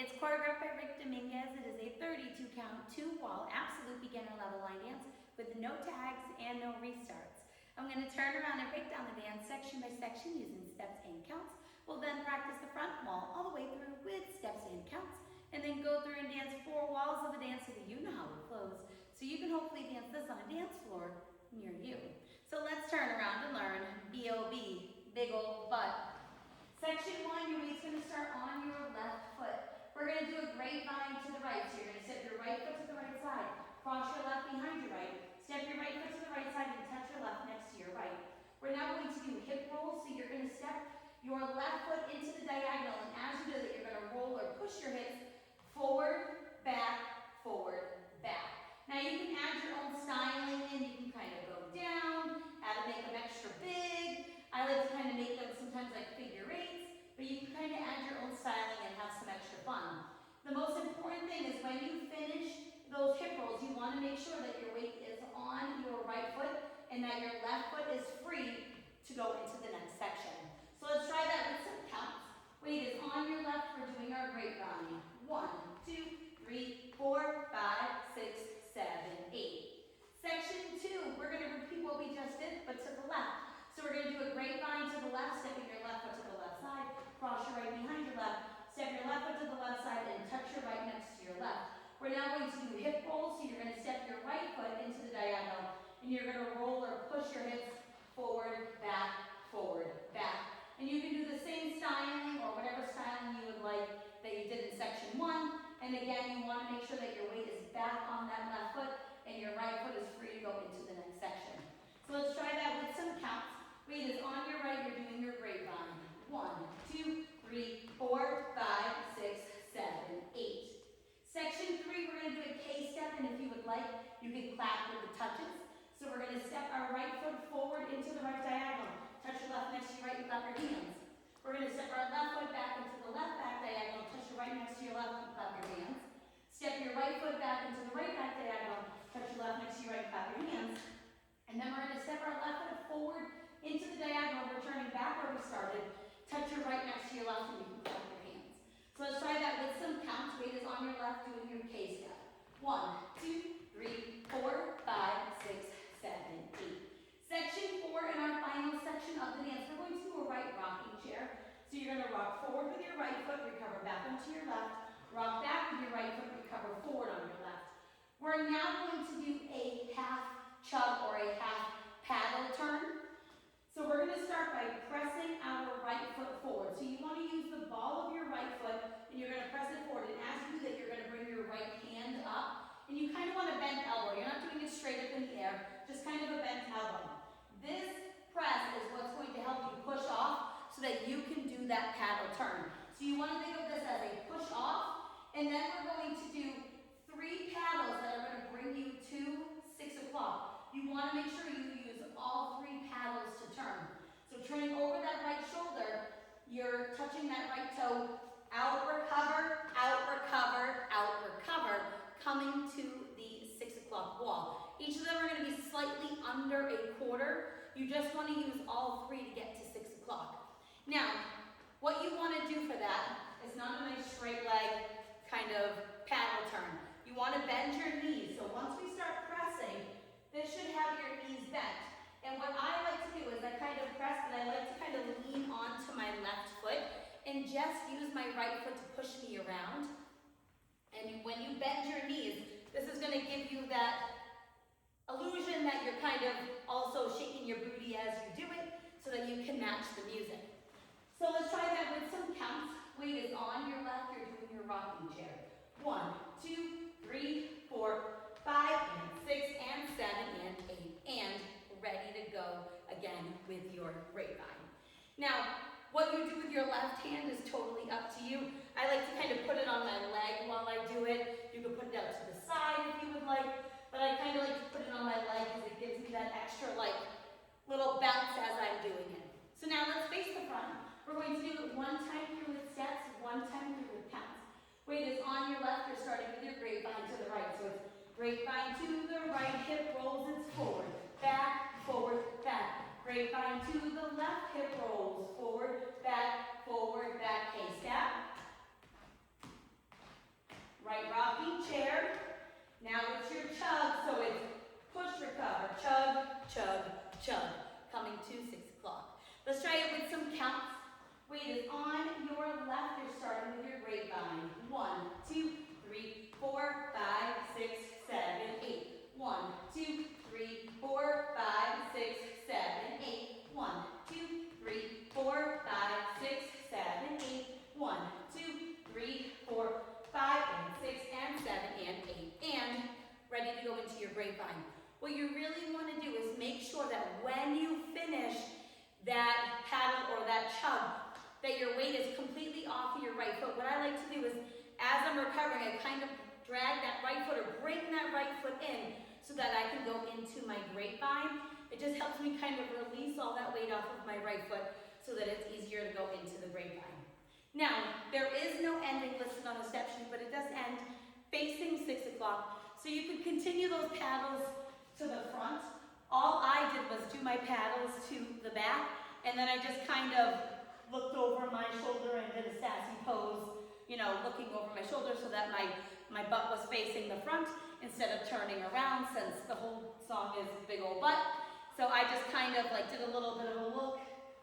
It's choreographed by Rick Dominguez. It is a 32 count, 2-wall, absolute beginner level line dance with no tags and no restarts. I'm going to turn around and break down the dance section by section using steps and counts. We'll then practice the front wall all the way through with steps and counts, and then go through and dance 4 walls of the dance so that you know how it flows. So you can hopefully dance this on a dance floor near you. So let's turn around and learn B.O.B, big old butt. Section 1, your weight's going to start on your left foot. We're going to do a grapevine to the right. So you're going to step your right foot to the right side, cross your left behind your right, step your right foot to the right side and touch your left next to your right. We're now going to do hip rolls. So you're going to step your left foot into the diagonal, and as you do that, you're going to roll or push your hips forward, back, back. Now you can add your own styling in. You can kind of go down, add to make them extra big. I like to kind of make them sometimes like figure eights, but you can kind of add your own styling and have some extra fun. The most important thing is when you finish those hip rolls, you want to make sure that your weight is on your right foot and that your left foot is free to go into the next section. So let's try that with some counts. Weight is on your left. We're doing our grapevine. 1, 2, 3, 4, 5, 6, 7, 8. Section 2, we're going to repeat what we just did, but to the left. So we're going to do a grapevine to the left, stepping your left foot to the left side, cross your right behind your left, step your left foot to the left side, and touch your right next to your left. We're now going to do hip rolls, so you're going to step your right foot into the diagonal, and you're going to roll or push your hips forward, back, and you can do the same styling or whatever styling you would like that you did in section 1. And again, you want to make sure that your weight is back on that left foot and your right foot is free to go into the next section. So let's try that with some counts. Weight is on your right, you're doing your grapevine. 1, 2, 3, 4, 5, 6, 7, 8. Section 3, we're going to do a K-step, and if you would like, you can clap with the touches. So we're going to step our right foot forward into the right diagonal. Touch your left next to your right and clap your hands. We're going to step our left foot back into the left back diagonal. Touch your right next to your left and clap your hands. Step your right foot back into the right back diagonal. Touch your left next to your right and clap your hands. And then we're going to step our left foot forward into the diagonal, returning back where we started. Touch your right next to your left and you can clap your hands. So let's try that with some counts. Weight is on your left, doing your K-step. 1, 2, 3, 4, 5, 6, 7, 8. Section 4, in our final section of the dance, we're going to do a right rocking chair. So you're going to rock forward with your right foot, recover back onto your left, rock back with your right foot, recover forward on your left. We're now going to do a half chub or a half paddle turn. So we're going to start by pressing our right foot forward. So you want to use the ball of your right foot and you're going to press it forward. And as you do that, you're going to bring your right hand up. And you kind of want a bent elbow. You're not doing it straight up in the air, just kind of a bent elbow. This press is what's going to help you push off so that you can do that paddle turn. So you want to think of this as a push off. And then we're going to do 3 paddles that are going to bring you to 6 o'clock. You want to make sure you use all 3 paddles to turn. So turning over that right shoulder, you're touching that right toe, out, recover, coming to the 6 o'clock wall. Each of them are going to be slightly under a quarter. You just want to use all 3 to get to 6 o'clock. Now, what you want to do for that is not a nice straight leg kind of paddle turn. You want to bend your knees. So once we start pressing, this should have your knees bent. And what I like to do is I kind of press, but I like to kind of lean onto my left foot and just use my right foot to push me around. And when you bend your knees, this is going to give you that illusion that you're kind of also shaking your booty as you do it so that you can match the music. So let's try that with some counts. Weight is on your left, you're doing your rocking chair. 1, 2, 3, 4, 5, and 6, and 7, and 8, and ready to go again with your grapevine. Now, what you do with your left hand is totally up to you. I like to kind of put it on my leg while I do it. You can put it out to the side if you would like, but I kind of like to put it on my leg because it gives me that extra like little bounce as I'm doing it. So now let's face the front. We're going to do it 1 time through with steps, 1 time through with counts. Weight is on your left, you're starting with your grapevine to the right. So it's grapevine to the right, hip rolls, it's forward, back, grapevine to the left, hip rolls, forward, back, K-step. Right rocking chair. Now it's your chug, so it's push, recover, chug, chug, chug. Coming to 6 o'clock. Let's try it with some counts. Weight is on your left. You're starting with your grapevine. 1, 2, 3, 4, 5, 6, 7, 8. 1, 2, 3, 4, 5, 6, 7, 8. 1, 2, 3, 4, 5, 6, 7, 8. 1, 2, 3, 4, 5, and 6, and 7, and 8. And ready to go into your grapevine. What you really want to do is make sure that when you finish that paddle or that chug, that your weight is completely off of your right foot. What I like to do is, as I'm recovering, I kind of drag that right foot or bring that right foot in so that I can go into my grapevine. It just helps me kind of release all that weight off of my right foot so that it's easier to go into the grapevine. Now, there is no ending listed on the step sheet, but it does end facing 6 o'clock. So you could continue those paddles to the front. All I did was do my paddles to the back, and then I just kind of looked over my shoulder and did a sassy pose, you know, looking over my shoulder so that my butt was facing the front instead of turning around, since the whole song is Big Ole Butt. So I just kind of like did a little bit of a look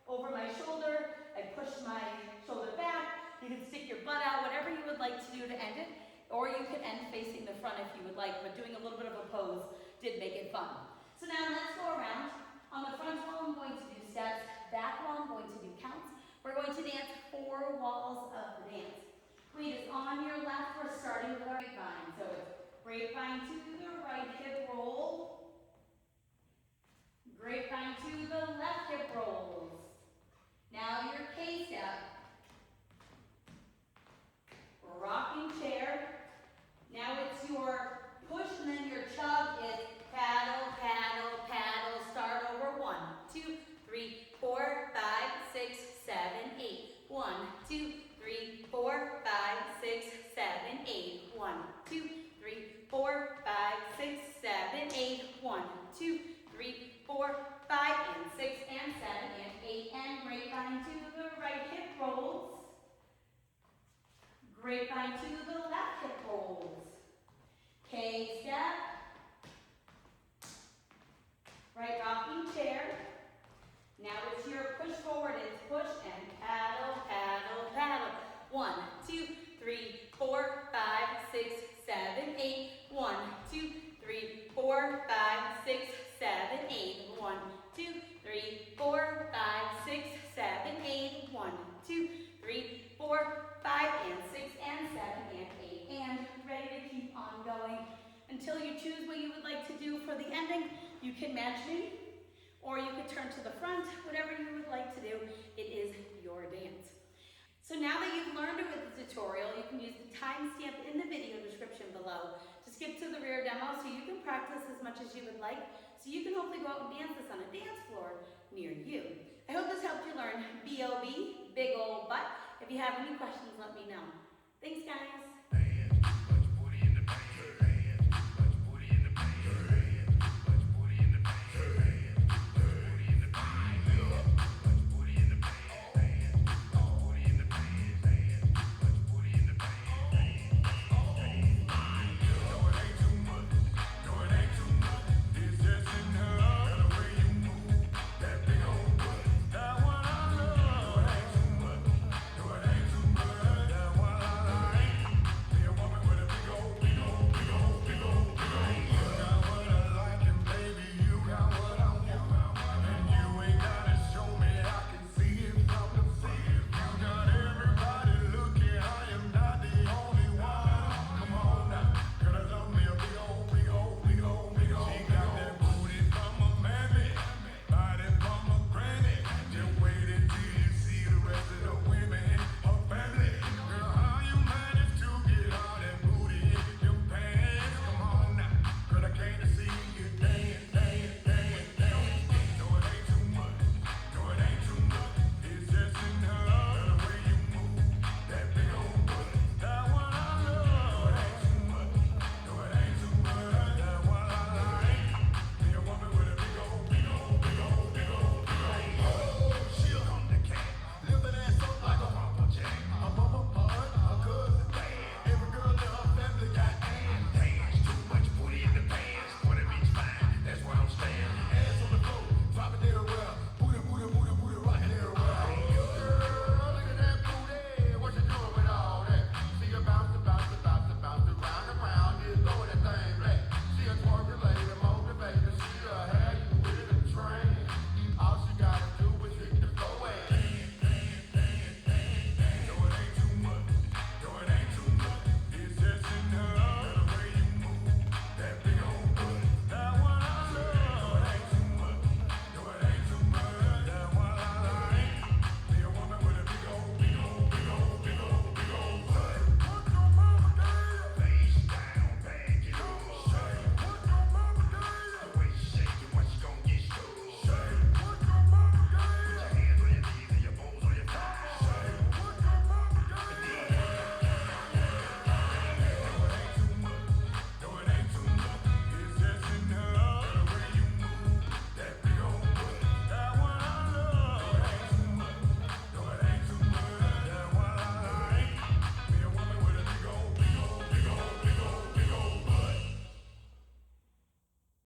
over my shoulder. I pushed my shoulder back. You can stick your butt out, whatever you would like to do to end it, or you could end facing the front if you would like, but doing a little bit of a pose did make it fun. So now let's go around. On the front wall, I'm going to do steps. Back wall, I'm going to do counts. We're going to dance 4 walls of the dance. Weight is on your left. We're starting with our grapevine. So it's grapevine to the right hip roll. Grapevine to the left hip rolls. Now your K-step. Rocking chair. Now it's your push and then your chug is paddle, paddle, paddle. Start over. 1, 2, 3, 4, 5, 6, 7, 8. 1, 2, 3, 4, 5, 6, 7, 8. 1, 2, 3, 4, 5, 6, 7, 8. 1, 2, 3, 4, 5, and 6, and 7, and 8. And grapevine to the right hip rolls. Grapevine to the left hip rolls. K-step. Right rocking chair. Now it's your push forward. It's push and paddle, paddle, paddle. 1, 2, 3, 4, 5, 6, 7, 8. 1, 2, 3, 4, 5, 6, 7, 8. 1, 2, 3, 4, 5, 6, 7, 8. 1, 2, 3, 4, 5, and 6, and 7, and 8. And ready to keep on going until you choose what you would like to do for the ending. You can match me, or you could turn to the front, whatever you would like to do. It is your dance. So now that you've learned it with the tutorial, you can use the timestamp in the video description below to skip to the rear demo so you can practice as much as you would like, so you can hopefully go out and dance this on a dance floor near you. I hope this helped you learn B.O.B, Big Ole Butt. If you have any questions, let me know.